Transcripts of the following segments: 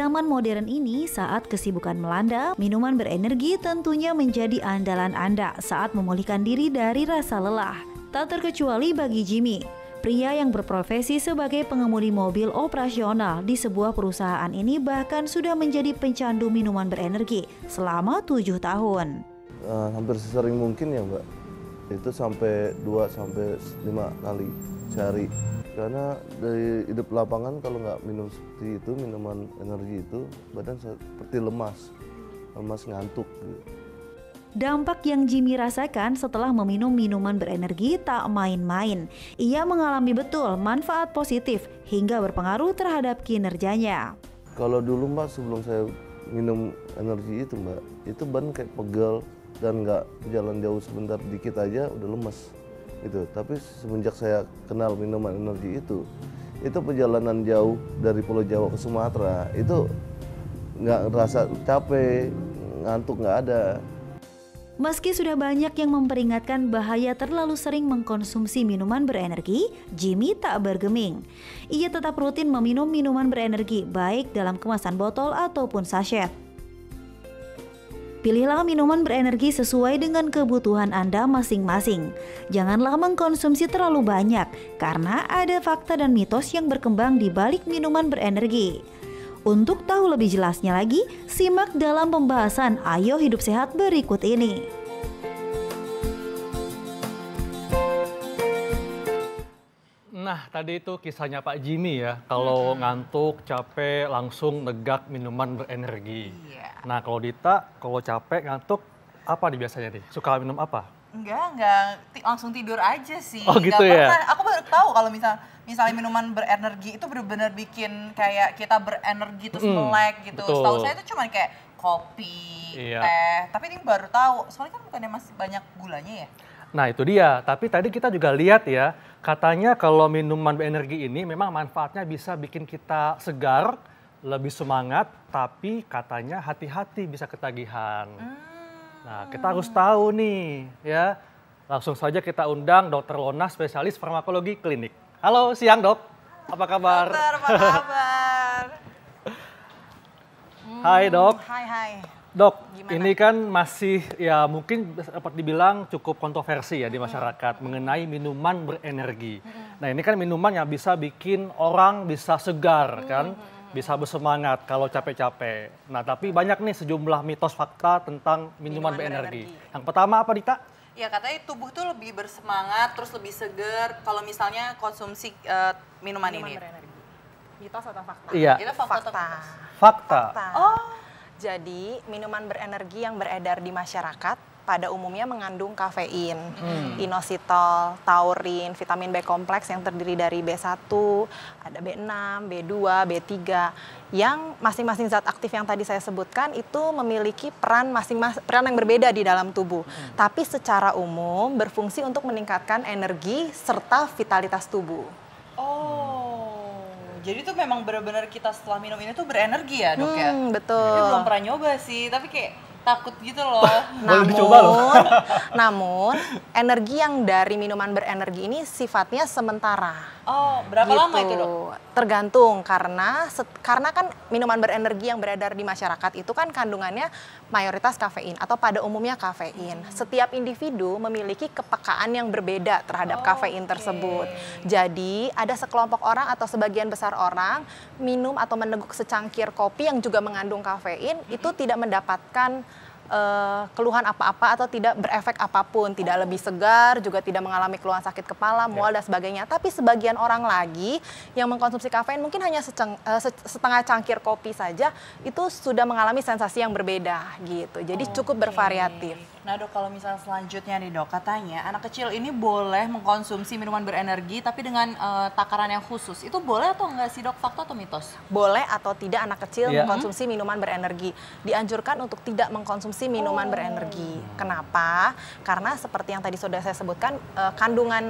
zaman modern ini, saat kesibukan melanda, minuman berenergi tentunya menjadi andalan Anda saat memulihkan diri dari rasa lelah. Tak terkecuali bagi Jimmy, pria yang berprofesi sebagai pengemudi mobil operasional di sebuah perusahaan ini bahkan sudah menjadi pencandu minuman berenergi selama 7 tahun. Hampir sesering mungkin ya Mbak, itu sampai 2-5 kali sehari. Karena dari hidup lapangan kalau nggak minum seperti itu, minuman energi itu, badan seperti lemas ngantuk gitu. Dampak yang Jimmy rasakan setelah meminum minuman berenergi tak main-main. Ia mengalami betul manfaat positif hingga berpengaruh terhadap kinerjanya. Kalau dulu Mbak, sebelum saya minum energi itu Mbak, itu badan kayak pegel dan nggak jalan jauh sebentar dikit aja udah lemes. Gitu. Tapi semenjak saya kenal minuman energi itu perjalanan jauh dari Pulau Jawa ke Sumatera itu nggak ngerasa capek, ngantuk nggak ada. Meski sudah banyak yang memperingatkan bahaya terlalu sering mengkonsumsi minuman berenergi, Jimmy tak bergeming. Ia tetap rutin meminum minuman berenergi baik dalam kemasan botol ataupun sachet. Pilihlah minuman berenergi sesuai dengan kebutuhan Anda masing-masing. Janganlah mengkonsumsi terlalu banyak, karena ada fakta dan mitos yang berkembang di balik minuman berenergi. Untuk tahu lebih jelasnya lagi, simak dalam pembahasan Ayo Hidup Sehat berikut ini. Nah, tadi itu kisahnya Pak Jimmy ya, kalau ngantuk, capek, langsung negak minuman berenergi. Nah, kalau Dita, kalau capek, ngantuk, apa nih biasanya nih? Suka minum apa? Enggak, langsung tidur aja sih. Oh gitu ya? Aku baru tahu kalau misalnya minuman berenergi itu benar-benar bikin kayak kita berenergi terus melek gitu. Betul. Setahu saya itu cuma kayak kopi, teh. Tapi ini baru tahu, soalnya kan bukannya masih banyak gulanya ya? Nah itu dia, tapi tadi kita juga lihat ya, katanya kalau minuman berenergi ini memang manfaatnya bisa bikin kita segar, lebih semangat, tapi katanya hati-hati bisa ketagihan. Nah kita harus tahu nih ya, langsung saja kita undang Dr. Lona, spesialis farmakologi klinik. Halo, siang dok, apa kabar? Dokter, apa kabar? Hai dok. Hai. Dok, Gimana? ini kan masih ya mungkin dapat dibilang cukup kontroversi ya di masyarakat mengenai minuman berenergi. Nah ini kan minuman yang bisa bikin orang bisa segar kan, bisa bersemangat kalau capek-capek. Nah tapi banyak nih sejumlah mitos fakta tentang minuman berenergi. Yang pertama apa Dita? Ya katanya tubuh tuh lebih bersemangat, terus lebih seger kalau misalnya konsumsi minuman ini. Mitos atau fakta? Iya. Itu fakta. atau mitos? Fakta. Oh. Jadi minuman berenergi yang beredar di masyarakat pada umumnya mengandung kafein, inositol, taurin, vitamin B kompleks yang terdiri dari B1, ada B6, B2, B3, yang masing-masing zat aktif yang tadi saya sebutkan itu memiliki peran yang berbeda di dalam tubuh. Tapi secara umum berfungsi untuk meningkatkan energi serta vitalitas tubuh. Jadi tuh memang benar-benar kita setelah minum ini tuh berenergi ya dok ya? Betul. Tapi belum pernah nyoba sih, tapi kayak takut gitu loh. Boleh dicoba loh. Namun energi yang dari minuman berenergi ini sifatnya sementara. Oh, berapa lama itu dok? Tergantung karena kan minuman berenergi yang beredar di masyarakat itu kan kandungannya mayoritas kafein atau pada umumnya kafein. Setiap individu memiliki kepekaan yang berbeda terhadap kafein tersebut. Jadi ada sekelompok orang atau sebagian besar orang minum atau meneguk secangkir kopi yang juga mengandung kafein itu tidak mendapatkan keluhan apa-apa atau tidak berefek apapun, tidak lebih segar, juga tidak mengalami keluhan sakit kepala, mual dan sebagainya. Tapi sebagian orang lagi yang mengkonsumsi kafein mungkin hanya setengah cangkir kopi saja itu sudah mengalami sensasi yang berbeda gitu. Jadi cukup bervariatif. Nah dok, kalau misalnya selanjutnya nih dok, katanya anak kecil ini boleh mengkonsumsi minuman berenergi tapi dengan takaran yang khusus. Itu boleh atau enggak sih dok? Fakta atau mitos? Boleh atau tidak anak kecil mengkonsumsi minuman berenergi. Dianjurkan untuk tidak mengkonsumsi minuman berenergi. Kenapa? Karena seperti yang tadi sudah saya sebutkan, kandungan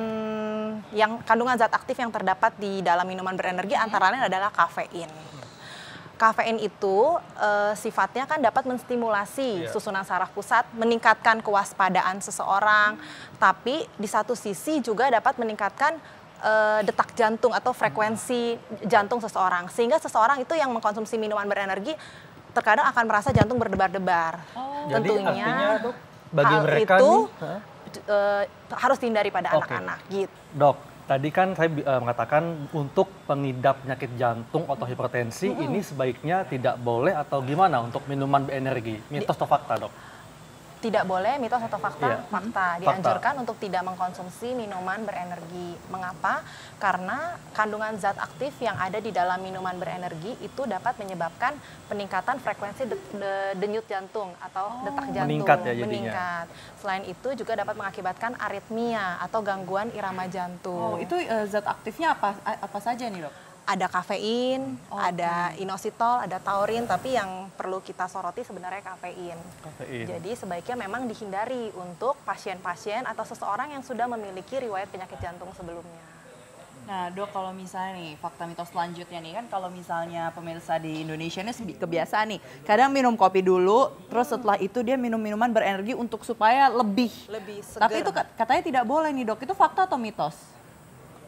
zat aktif yang terdapat di dalam minuman berenergi antara lain adalah kafein. Kafein itu sifatnya kan dapat menstimulasi susunan saraf pusat, meningkatkan kewaspadaan seseorang, tapi di satu sisi juga dapat meningkatkan detak jantung atau frekuensi jantung seseorang. Sehingga seseorang itu yang mengkonsumsi minuman berenergi terkadang akan merasa jantung berdebar-debar. Jadi Tentunya artinya Dok, bagi hal mereka itu nih, harus dihindari pada Oke. anak-anak gitu. Dok, tadi kan saya mengatakan untuk pengidap penyakit jantung atau hipertensi ini sebaiknya tidak boleh atau gimana untuk minuman berenergi? Mitos atau fakta, Dok? Tidak boleh, mitos atau fakta? Iya. Fakta. Dianjurkan untuk tidak mengkonsumsi minuman berenergi. Mengapa? Karena kandungan zat aktif yang ada di dalam minuman berenergi itu dapat menyebabkan peningkatan frekuensi denyut jantung atau detak jantung. Meningkat ya jadinya. Meningkat. Selain itu juga dapat mengakibatkan aritmia atau gangguan irama jantung. Itu zat aktifnya apa saja nih, Dok? Ada kafein, ada inositol, ada taurin, tapi yang perlu kita soroti sebenarnya kafein. Kafein. Jadi sebaiknya memang dihindari untuk pasien-pasien atau seseorang yang sudah memiliki riwayat penyakit jantung sebelumnya. Nah, Dok, kalau misalnya nih fakta mitos selanjutnya nih kan kalau misalnya pemirsa di Indonesia ini kebiasaan nih, kadang minum kopi dulu, terus setelah itu dia minum minuman berenergi untuk supaya lebih Lebih segar. Tapi itu katanya tidak boleh nih, Dok. Itu fakta atau mitos?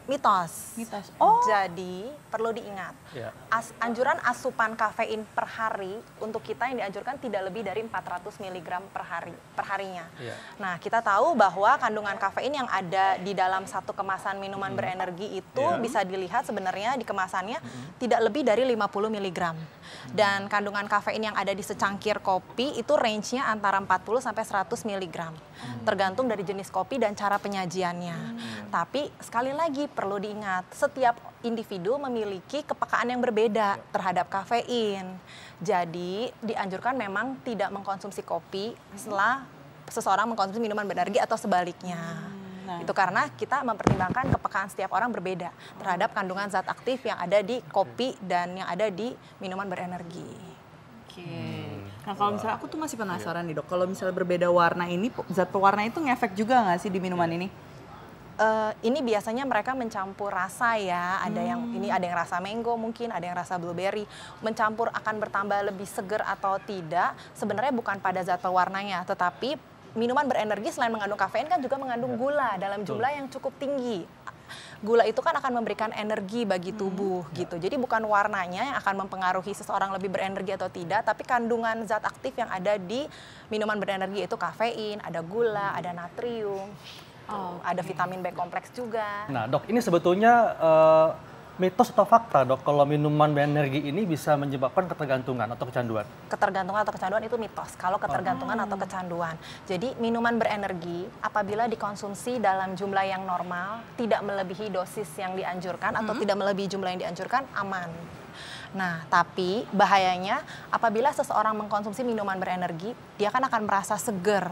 Mitos. Mitos. Jadi perlu diingat, Ya. anjuran asupan kafein per hari untuk kita yang dianjurkan tidak lebih dari 400 mg per harinya. Ya. Nah, kita tahu bahwa kandungan kafein yang ada di dalam satu kemasan minuman berenergi itu Ya. bisa dilihat sebenarnya di kemasannya tidak lebih dari 50 mg. Dan kandungan kafein yang ada di secangkir kopi itu range-nya antara 40 sampai 100 mg. Tergantung dari jenis kopi dan cara penyajiannya. Tapi sekali lagi perlu diingat, setiap individu memiliki kepekaan yang berbeda terhadap kafein. Jadi dianjurkan memang tidak mengkonsumsi kopi setelah seseorang mengkonsumsi minuman berenergi atau sebaliknya. Nah. Itu karena kita mempertimbangkan kepekaan setiap orang berbeda terhadap kandungan zat aktif yang ada di kopi dan yang ada di minuman berenergi. Oke. Nah, kalau misalnya aku tuh masih penasaran nih, Dok. Kalau misalnya berbeda warna ini, zat pewarna itu ngefek juga nggak sih di minuman ini? Ini biasanya mereka mencampur rasa ya, ada yang ini ada yang rasa mango mungkin, ada yang rasa blueberry. Mencampur akan bertambah lebih seger atau tidak, sebenarnya bukan pada zat pewarnanya, tetapi minuman berenergi selain mengandung kafein kan juga mengandung gula dalam jumlah yang cukup tinggi. Gula itu kan akan memberikan energi bagi tubuh gitu. Jadi bukan warnanya yang akan mempengaruhi seseorang lebih berenergi atau tidak, tapi kandungan zat aktif yang ada di minuman berenergi itu kafein, ada gula, ada natrium. Ada vitamin B kompleks juga. Nah, Dok, ini sebetulnya mitos atau fakta, Dok, kalau minuman berenergi ini bisa menyebabkan ketergantungan atau kecanduan? Ketergantungan atau kecanduan itu mitos. Kalau ketergantungan atau kecanduan. Jadi minuman berenergi apabila dikonsumsi dalam jumlah yang normal, tidak melebihi dosis yang dianjurkan atau tidak melebihi jumlah yang dianjurkan, aman. Nah, tapi bahayanya apabila seseorang mengkonsumsi minuman berenergi, dia kan akan merasa seger,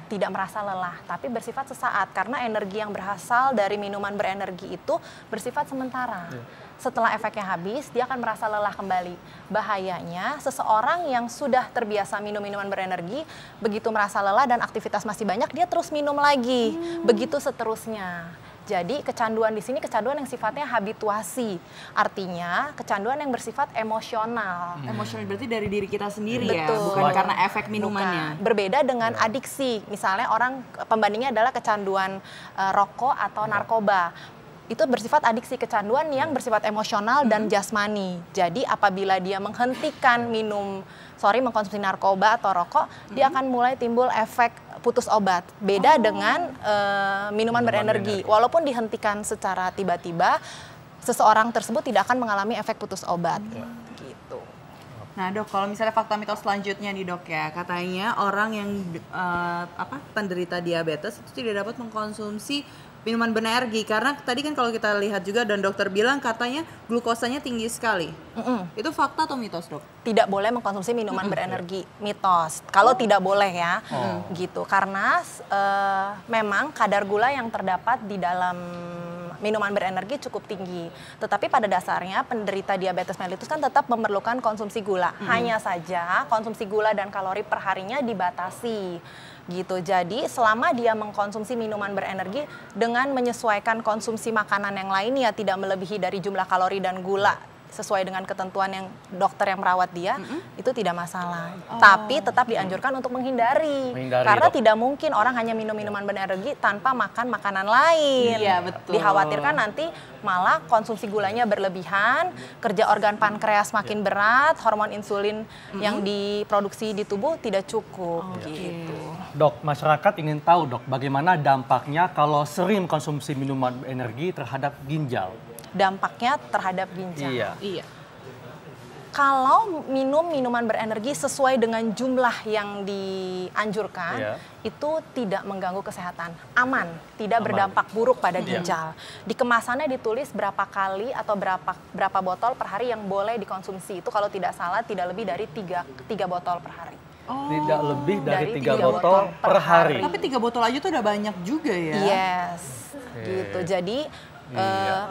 tidak merasa lelah, tapi bersifat sesaat karena energi yang berasal dari minuman berenergi itu bersifat sementara. Setelah efeknya habis, dia akan merasa lelah kembali. Bahayanya, seseorang yang sudah terbiasa minum minuman berenergi, begitu merasa lelah dan aktivitas masih banyak, dia terus minum lagi. Begitu seterusnya. Jadi kecanduan di sini kecanduan yang sifatnya habituasi. Artinya kecanduan yang bersifat emosional. Emosional berarti dari diri kita sendiri ya, Betul. bukan karena efek minumannya. Bukan. Berbeda dengan adiksi. Misalnya orang pembandingnya adalah kecanduan rokok atau narkoba. Itu bersifat adiksi, kecanduan yang bersifat emosional dan jasmani. Jadi apabila dia menghentikan mengkonsumsi narkoba atau rokok, dia akan mulai timbul efek putus obat. Beda dengan minuman berenergi. Walaupun dihentikan secara tiba-tiba, seseorang tersebut tidak akan mengalami efek putus obat. Gitu. Nah, Dok, kalau misalnya fakta mitos selanjutnya nih, Dok, ya, katanya orang yang penderita diabetes itu tidak dapat mengkonsumsi minuman berenergi karena tadi kan kalau kita lihat juga dan dokter bilang katanya glukosanya tinggi sekali. Itu fakta atau mitos, Dok? Tidak boleh mengkonsumsi minuman berenergi, mitos. Kalau tidak boleh ya, gitu. Karena memang kadar gula yang terdapat di dalam minuman berenergi cukup tinggi. Tetapi pada dasarnya penderita diabetes mellitus kan tetap memerlukan konsumsi gula. Hanya saja konsumsi gula dan kalori per harinya dibatasi. Gitu. Jadi selama dia mengkonsumsi minuman berenergi dengan menyesuaikan konsumsi makanan yang lainnya tidak melebihi dari jumlah kalori dan gula sesuai dengan ketentuan yang dokter yang merawat dia, itu tidak masalah. Tapi tetap dianjurkan untuk menghindari karena dok. tidak mungkin orang hanya minum minuman berenergi tanpa makan makanan lain. Iya, betul. Dikhawatirkan nanti malah konsumsi gulanya berlebihan, kerja organ pankreas makin berat, hormon insulin yang diproduksi di tubuh tidak cukup. Gitu. Dok, masyarakat ingin tahu dok, bagaimana dampaknya kalau sering konsumsi minuman energi terhadap ginjal? Dampaknya terhadap ginjal. Iya. Kalau minum minuman berenergi sesuai dengan jumlah yang dianjurkan, itu tidak mengganggu kesehatan, aman, tidak berdampak buruk pada ginjal. Di kemasannya ditulis berapa kali atau berapa botol per hari yang boleh dikonsumsi. Itu kalau tidak salah tidak lebih dari 3 botol per hari. Tidak lebih dari 3 botol per hari. Tapi 3 botol aja tuh udah banyak juga ya. Yes, gitu. Jadi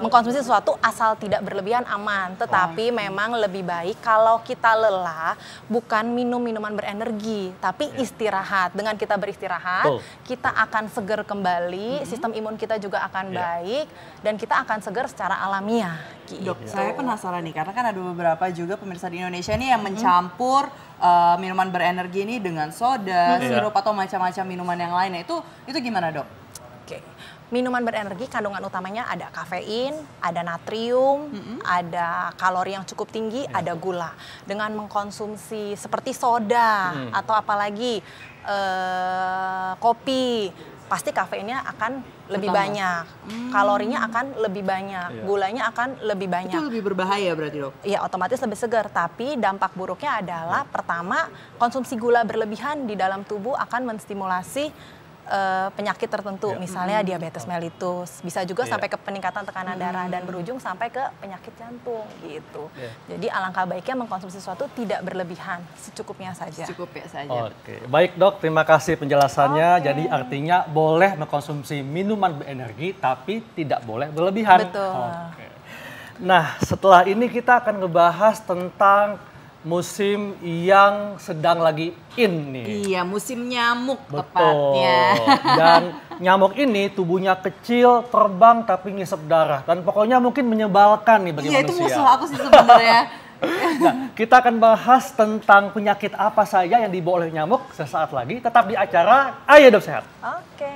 mengkonsumsi sesuatu asal tidak berlebihan aman, tetapi memang lebih baik kalau kita lelah bukan minum minuman berenergi, tapi istirahat. Dengan kita beristirahat, kita akan seger kembali, sistem imun kita juga akan baik, dan kita akan seger secara alamiah. Gitu. Dok, saya penasaran nih, karena kan ada beberapa juga pemirsa di Indonesia nih yang mencampur minuman berenergi ini dengan soda, sirup atau macam-macam minuman yang lainnya. Itu gimana dok? Oke. Minuman berenergi kandungan utamanya ada kafein, ada natrium, ada kalori yang cukup tinggi, ada gula. Dengan mengkonsumsi seperti soda atau apalagi kopi, pasti kafeinnya akan lebih banyak, kalorinya akan lebih banyak, gulanya akan lebih banyak. Itu lebih berbahaya berarti dok? Iya, otomatis lebih segar. Tapi dampak buruknya adalah pertama, konsumsi gula berlebihan di dalam tubuh akan menstimulasi penyakit tertentu, misalnya diabetes mellitus, bisa juga sampai ke peningkatan tekanan darah dan berujung sampai ke penyakit jantung gitu. Jadi alangkah baiknya mengkonsumsi sesuatu tidak berlebihan, secukupnya saja. Secukupnya saja. Oke, baik dok, terima kasih penjelasannya. Jadi artinya boleh mengkonsumsi minuman berenergi, tapi tidak boleh berlebihan. Betul. Oke. Nah, setelah ini kita akan ngebahas tentang musim yang sedang lagi in nih. Iya, musim nyamuk Betul. tepatnya. Dan nyamuk ini tubuhnya kecil, terbang tapi ngisep darah. Dan pokoknya mungkin menyebalkan nih bagi Iya, manusia. itu musuh aku sih sebenarnya. Nah, kita akan bahas tentang penyakit apa saja yang dibawa oleh nyamuk sesaat lagi. Tetap di acara Ayo Hidup Sehat. Oke.